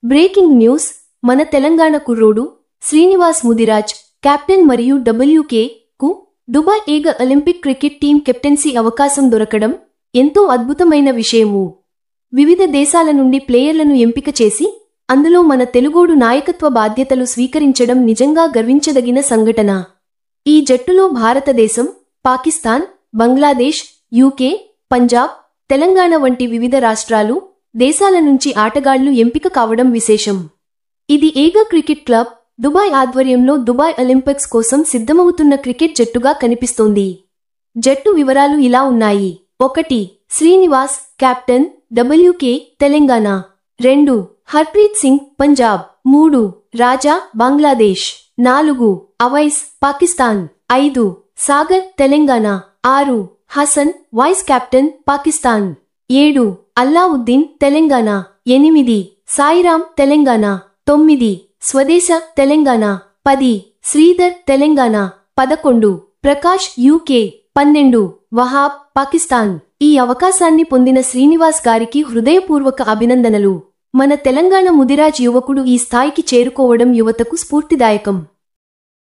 Breaking news మన తెలంగాణ కుర్రోడు Srinivas Mudiraj captain మరియు WK కు దుబాయ్ ఏగ ఒలింపిక్ క్రికెట్ టీం కెప్టెన్సీ అవకాశం దొరకడం ఎంతో అద్భుతమైన విషయము. వివిధ దేశాల నుండి ప్లేయర్లను ఎంపిక చేసి అందులో మన తెలుగోడు నాయకత్వ బాధ్యతలు స్వీకరించడం నిజంగా గర్వించదగిన సంఘటన. ఈ జట్టులో భారతదేశం, పాకిస్తాన్, బంగ్లాదేశ్, UK, పంజాబ్, తెలంగాణ వంటి వివిధ రాష్ట్రాలు, దేశాల నుంచి ఆటగాళ్లు ఎంపిక కావడం విశేషం. ఇది ఏగ క్రికెట్ క్లబ్ దుబాయ్ ఆధ్వర్యంలో దుబాయ్ ఒలింపిక్స్ కోసం సిద్ధమవుతున్న క్రికెట్ జట్టుగా కనిపిస్తోంది. జట్టు వివరాలు ఇలా ఉన్నాయి. 1. Srinivas captain, WK Telangana. 2. Harpreet Singh Punjab. 3. Raja Bangladesh. 4. Awais Pakistan. 5. Sagar Telangana. 6. Hasan vice captain Pakistan. 7. Allauddin Telangana. 8. Sairam Telangana. 9. Swadesh Telangana. 10. Sridhar Telangana. 11. Prakash UK. 12. Wahab Pakistan. ఈ అవకాశాన్ని పొందిన శ్రీనివాస్ గారికి హృదయపూర్వక అభినందనలు. మన తెలంగాణ ముదిరాజ్ యువకుడు ఈ స్థాయికి చేరుకోవడం యువతకు స్ఫూర్తిదాయకం.